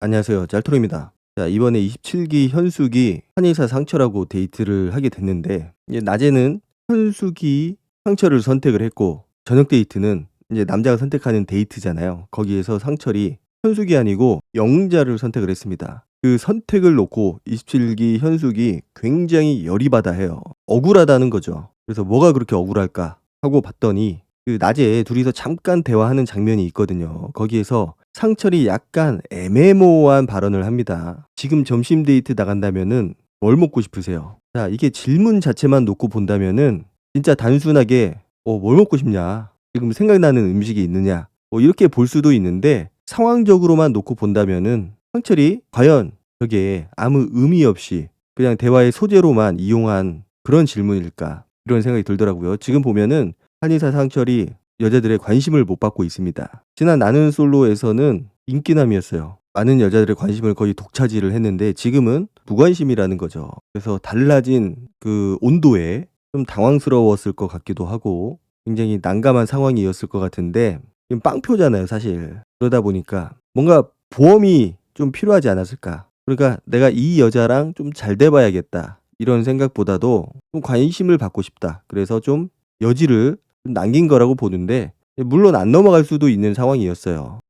안녕하세요. 짤토로입니다. 자, 이번에 27기 현숙이 한의사 상철하고 데이트를 하게 됐는데, 이제 낮에는 현숙이 상철을 선택을 했고, 저녁 데이트는 이제 남자가 선택하는 데이트잖아요. 거기에서 상철이 현숙이 아니고 영자를 선택을 했습니다. 그 선택을 놓고 27기 현숙이 굉장히 열이 받아 해요. 억울하다는 거죠. 그래서 뭐가 그렇게 억울할까 하고 봤더니, 그 낮에 둘이서 잠깐 대화하는 장면이 있거든요. 거기에서 상철이 약간 애매모호한 발언을 합니다. 지금 점심 데이트 나간다면은 뭘 먹고 싶으세요? 자, 이게 질문 자체만 놓고 본다면은 진짜 단순하게 뭘 먹고 싶냐? 지금 생각나는 음식이 있느냐? 이렇게 볼 수도 있는데 상황적으로만 놓고 본다면은 상철이 과연 저게 아무 의미 없이 그냥 대화의 소재로만 이용한 그런 질문일까? 이런 생각이 들더라고요. 지금 보면은 한의사 상철이 여자들의 관심을 못 받고 있습니다. 지난 나는 솔로에서는 인기남이었어요. 많은 여자들의 관심을 거의 독차지를 했는데 지금은 무관심이라는 거죠. 그래서 달라진 그 온도에 좀 당황스러웠을 것 같기도 하고 굉장히 난감한 상황이었을 것 같은데 지금 빵표잖아요, 사실. 그러다 보니까 뭔가 보험이 좀 필요하지 않았을까. 그러니까 내가 이 여자랑 좀 잘 돼봐야겠다. 이런 생각보다도 좀 관심을 받고 싶다. 그래서 좀 여지를 좀 남긴 거라고 보는데 물론 안 넘어갈 수도 있는 상황이었어요.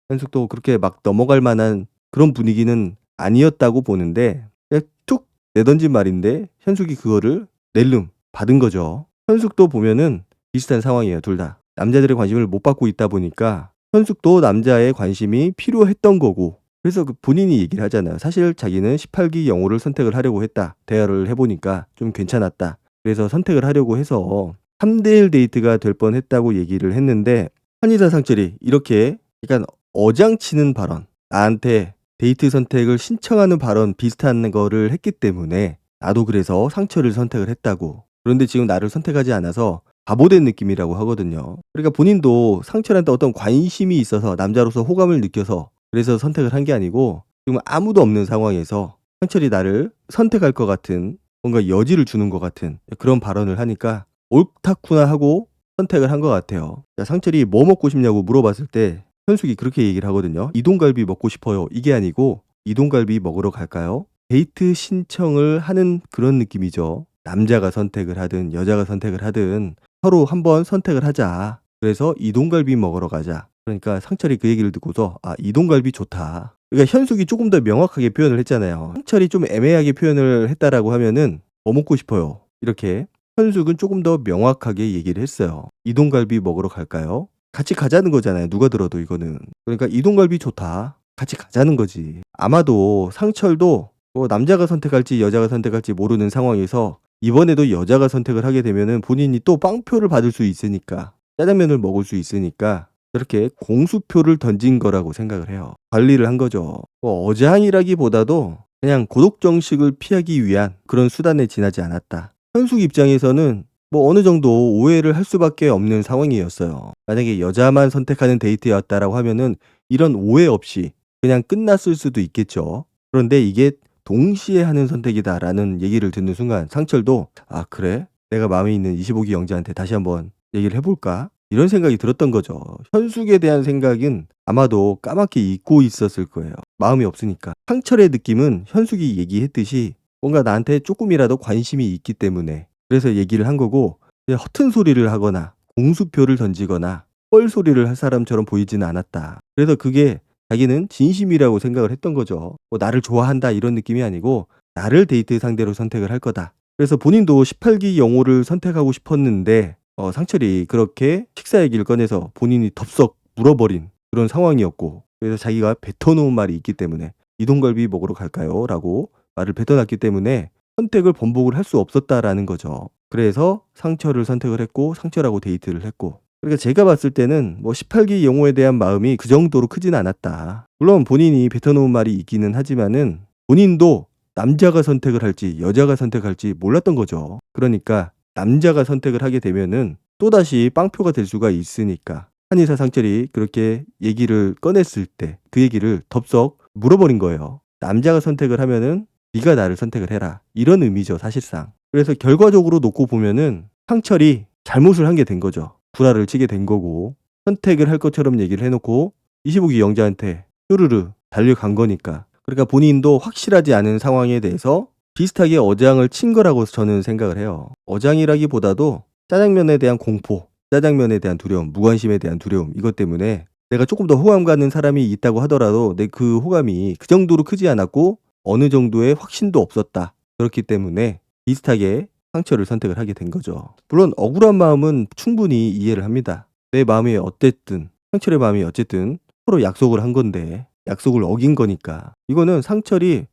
현숙도 그렇게 막 넘어갈 만한 그런 분위기는 아니었다고 보는데 그냥 툭 내던진 말인데 현숙이 그거를 낼름 받은 거죠. 현숙도 보면은 비슷한 상황이에요. 둘 다. 남자들의 관심을 못 받고 있다 보니까 현숙도 남자의 관심이 필요했던 거고 그래서 그 본인이 얘기를 하잖아요. 사실 자기는 18기 영호를 선택을 하려고 했다. 대화를 해보니까 좀 괜찮았다. 그래서 선택을 하려고 해서 3대1 데이트가 될 뻔했다고 얘기를 했는데 한의사 상철이 이렇게 약간 어장치는 발언, 나한테 데이트 선택을 신청하는 발언 비슷한 거를 했기 때문에 나도 그래서 상철을 선택을 했다고. 그런데 지금 나를 선택하지 않아서 바보된 느낌이라고 하거든요. 그러니까 본인도 상철한테 어떤 관심이 있어서 남자로서 호감을 느껴서 그래서 선택을 한 게 아니고 지금 아무도 없는 상황에서 상철이 나를 선택할 것 같은 뭔가 여지를 주는 것 같은 그런 발언을 하니까 옳다구나 하고 선택을 한 것 같아요. 자, 상철이 뭐 먹고 싶냐고 물어봤을 때 현숙이 그렇게 얘기를 하거든요. 이동갈비 먹고 싶어요. 이게 아니고 이동갈비 먹으러 갈까요? 데이트 신청을 하는 그런 느낌이죠. 남자가 선택을 하든 여자가 선택을 하든 서로 한번 선택을 하자. 그래서 이동갈비 먹으러 가자. 그러니까 상철이 그 얘기를 듣고서 이동갈비 좋다. 그러니까 현숙이 조금 더 명확하게 표현을 했잖아요. 상철이 좀 애매하게 표현을 했다라고 하면은 뭐 먹고 싶어요. 이렇게 현숙은 조금 더 명확하게 얘기를 했어요. 이동갈비 먹으러 갈까요? 같이 가자는 거잖아요. 누가 들어도 이거는. 그러니까 이동갈비 좋다. 같이 가자는 거지. 아마도 상철도 남자가 선택할지 여자가 선택할지 모르는 상황에서 이번에도 여자가 선택을 하게 되면은 본인이 또 빵표를 받을 수 있으니까 짜장면을 먹을 수 있으니까 저렇게 공수표를 던진 거라고 생각을 해요. 관리를 한 거죠. 어장이라기보다도 그냥 고독정식을 피하기 위한 그런 수단에 지나지 않았다. 현숙 입장에서는 어느 정도 오해를 할 수밖에 없는 상황이었어요. 만약에 여자만 선택하는 데이트였다라고 하면은 이런 오해 없이 그냥 끝났을 수도 있겠죠. 그런데 이게 동시에 하는 선택이다라는 얘기를 듣는 순간 상철도 그래? 내가 마음에 있는 25기 영자한테 다시 한번 얘기를 해볼까? 이런 생각이 들었던 거죠. 현숙에 대한 생각은 아마도 까맣게 잊고 있었을 거예요. 마음이 없으니까. 상철의 느낌은 현숙이 얘기했듯이 뭔가 나한테 조금이라도 관심이 있기 때문에 그래서 얘기를 한 거고 그냥 허튼 소리를 하거나 공수표를 던지거나 뻘소리를 할 사람처럼 보이지는 않았다. 그래서 그게 자기는 진심이라고 생각을 했던 거죠. 나를 좋아한다 이런 느낌이 아니고 나를 데이트 상대로 선택을 할 거다. 그래서 본인도 18기 영호를 선택하고 싶었는데 상철이 그렇게 식사 얘기를 꺼내서 본인이 덥석 물어버린 그런 상황이었고 그래서 자기가 뱉어놓은 말이 있기 때문에 이동갈비 먹으러 갈까요? 라고 말을 뱉어놨기 때문에 선택을 번복을 할 수 없었다라는 거죠. 그래서 상철을 선택을 했고 상철하고 데이트를 했고 그러니까 제가 봤을 때는 18기 영호에 대한 마음이 그 정도로 크진 않았다. 물론 본인이 뱉어놓은 말이 있기는 하지만은 본인도 남자가 선택을 할지 여자가 선택할지 몰랐던 거죠. 그러니까 남자가 선택을 하게 되면은 또다시 빵표가 될 수가 있으니까 한의사 상철이 그렇게 얘기를 꺼냈을 때 그 얘기를 덥석 물어버린 거예요. 남자가 선택을 하면은 네가 나를 선택을 해라. 이런 의미죠, 사실상. 그래서 결과적으로 놓고 보면은 상철이 잘못을 한 게 된 거죠. 구라를 치게 된 거고 선택을 할 것처럼 얘기를 해놓고 25기 영자한테 뚜르르 달려간 거니까. 그러니까 본인도 확실하지 않은 상황에 대해서 비슷하게 어장을 친 거라고 저는 생각을 해요. 어장이라기보다도 짜장면에 대한 공포, 짜장면에 대한 두려움, 무관심에 대한 두려움, 이것 때문에 내가 조금 더 호감 가는 사람이 있다고 하더라도 내 그 호감이 그 정도로 크지 않았고 어느 정도의 확신도 없었다. 그렇기 때문에 비슷하게 상처를 선택을 하게 된 거죠. 물론 억울한 마음은 충분히 이해를 합니다. 내 마음이 어쨌든, 상철의 마음이 어쨌든 서로 약속을 한 건데 약속을 어긴 거니까 이거는 상철이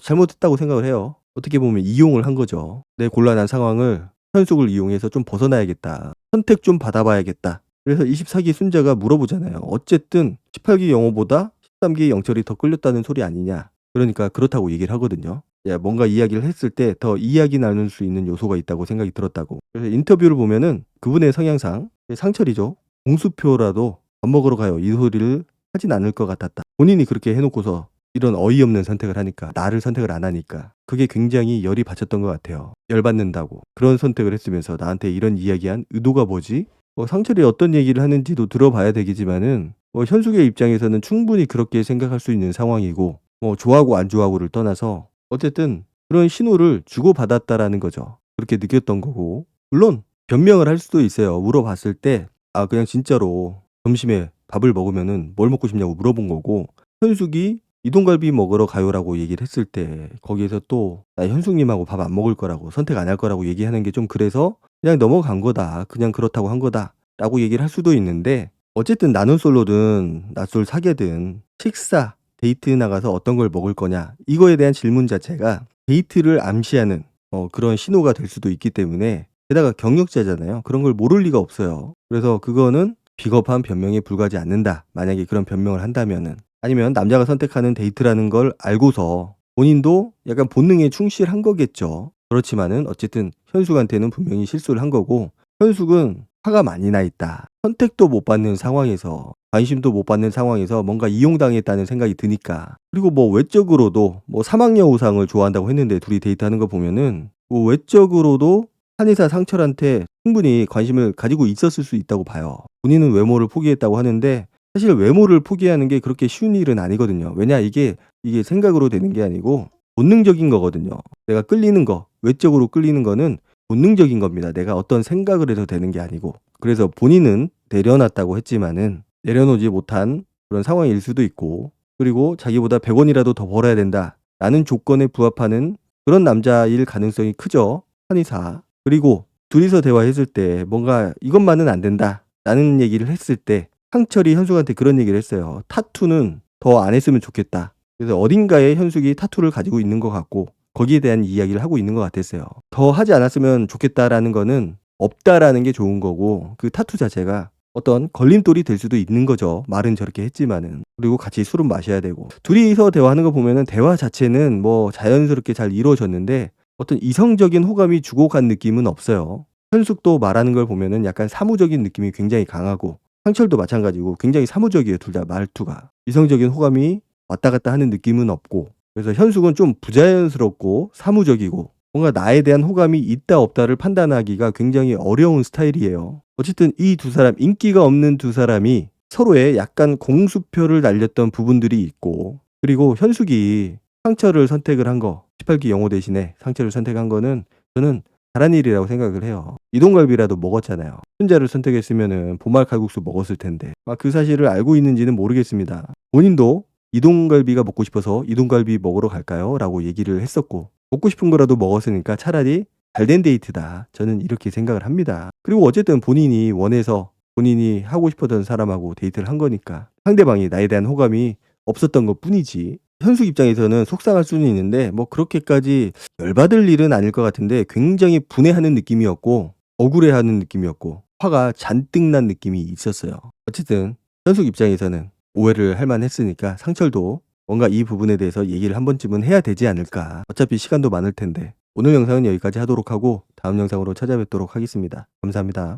잘못했다고 생각을 해요. 어떻게 보면 이용을 한 거죠. 내 곤란한 상황을 현숙을 이용해서 좀 벗어나야겠다. 선택 좀 받아봐야겠다. 그래서 24기 순자가 물어보잖아요. 어쨌든 18기 영호보다 13기 영철이 더 끌렸다는 소리 아니냐. 그러니까 그렇다고 얘기를 하거든요. 야, 뭔가 이야기를 했을 때 더 이야기 나눌 수 있는 요소가 있다고 생각이 들었다고. 그래서 인터뷰를 보면은 그분의 성향상 상철이죠. 공수표라도 밥 먹으러 가요. 이 소리를 하진 않을 것 같았다. 본인이 그렇게 해놓고서 이런 어이없는 선택을 하니까, 나를 선택을 안 하니까 그게 굉장히 열이 받쳤던 것 같아요. 열받는다고. 그런 선택을 했으면서 나한테 이런 이야기한 의도가 뭐지? 상철이 어떤 얘기를 하는지도 들어봐야 되겠지만은 현숙의 입장에서는 충분히 그렇게 생각할 수 있는 상황이고 좋아하고 안 좋아하고를 떠나서 어쨌든 그런 신호를 주고받았다라는 거죠. 그렇게 느꼈던 거고, 물론 변명을 할 수도 있어요. 물어봤을 때 그냥 진짜로 점심에 밥을 먹으면은 뭘 먹고 싶냐고 물어본 거고, 현숙이 이동갈비 먹으러 가요라고 얘기를 했을 때 거기에서 또 나 현숙님하고 밥 안 먹을 거라고, 선택 안 할 거라고 얘기하는 게 좀 그래서 그냥 넘어간 거다. 그냥 그렇다고 한 거다. 라고 얘기를 할 수도 있는데, 어쨌든 나는 솔로든 낯솔 사귀든 식사, 데이트 나가서 어떤 걸 먹을 거냐, 이거에 대한 질문 자체가 데이트를 암시하는 그런 신호가 될 수도 있기 때문에, 게다가 경력자잖아요. 그런 걸 모를 리가 없어요. 그래서 그거는 비겁한 변명에 불과하지 않는다. 만약에 그런 변명을 한다면은. 아니면 남자가 선택하는 데이트라는 걸 알고서 본인도 약간 본능에 충실한 거겠죠. 그렇지만은 어쨌든 현숙한테는 분명히 실수를 한 거고, 현숙은 화가 많이 나 있다. 선택도 못 받는 상황에서, 관심도 못 받는 상황에서 뭔가 이용당했다는 생각이 드니까. 그리고 외적으로도 3학년 우상을 좋아한다고 했는데 둘이 데이트하는 거 보면은 외적으로도 한의사 상철한테 충분히 관심을 가지고 있었을 수 있다고 봐요. 본인은 외모를 포기했다고 하는데 사실 외모를 포기하는 게 그렇게 쉬운 일은 아니거든요. 왜냐, 이게 생각으로 되는 게 아니고 본능적인 거거든요. 내가 끌리는 거, 외적으로 끌리는 거는 본능적인 겁니다. 내가 어떤 생각을 해서 되는 게 아니고. 그래서 본인은 내려놨다고 했지만은 내려놓지 못한 그런 상황일 수도 있고, 그리고 자기보다 100원이라도 더 벌어야 된다 라는 조건에 부합하는 그런 남자일 가능성이 크죠. 한의사. 그리고 둘이서 대화했을 때 뭔가 이것만은 안 된다 라는 얘기를 했을 때 상철이 현숙한테 그런 얘기를 했어요. 타투는 더 안 했으면 좋겠다. 그래서 어딘가에 현숙이 타투를 가지고 있는 것 같고 거기에 대한 이야기를 하고 있는 것 같았어요. 더 하지 않았으면 좋겠다라는 거는 없다라는 게 좋은 거고, 그 타투 자체가 어떤 걸림돌이 될 수도 있는 거죠. 말은 저렇게 했지만은. 그리고 같이 술은 마셔야 되고. 둘이서 대화하는 거 보면은 대화 자체는 자연스럽게 잘 이루어졌는데 어떤 이성적인 호감이 주고 간 느낌은 없어요. 현숙도 말하는 걸 보면은 약간 사무적인 느낌이 굉장히 강하고, 상철도 마찬가지고 굉장히 사무적이에요. 둘 다 말투가. 이성적인 호감이 왔다 갔다 하는 느낌은 없고, 그래서 현숙은 좀 부자연스럽고 사무적이고 뭔가 나에 대한 호감이 있다 없다를 판단하기가 굉장히 어려운 스타일이에요. 어쨌든 이 두 사람, 인기가 없는 두 사람이 서로의 약간 공수표를 날렸던 부분들이 있고, 그리고 현숙이 상철을 선택을 한 거, 18기 영호 대신에 상철을 선택한 거는 저는 잘한 일이라고 생각을 해요. 이동갈비라도 먹었잖아요. 순자를 선택했으면은 보말 칼국수 먹었을 텐데. 그 사실을 알고 있는지는 모르겠습니다. 본인도 이동갈비가 먹고 싶어서 이동갈비 먹으러 갈까요? 라고 얘기를 했었고, 먹고 싶은 거라도 먹었으니까 차라리 잘된 데이트다. 저는 이렇게 생각을 합니다. 그리고 어쨌든 본인이 원해서 본인이 하고 싶었던 사람하고 데이트를 한 거니까 상대방이 나에 대한 호감이 없었던 것 뿐이지. 현숙 입장에서는 속상할 수는 있는데 그렇게까지 열받을 일은 아닐 것 같은데, 굉장히 분해하는 느낌이었고 억울해하는 느낌이었고 화가 잔뜩 난 느낌이 있었어요. 어쨌든 현숙 입장에서는 오해를 할 만했으니까 상철도 뭔가 이 부분에 대해서 얘기를 한 번쯤은 해야 되지 않을까. 어차피 시간도 많을 텐데. 오늘 영상은 여기까지 하도록 하고 다음 영상으로 찾아뵙도록 하겠습니다. 감사합니다.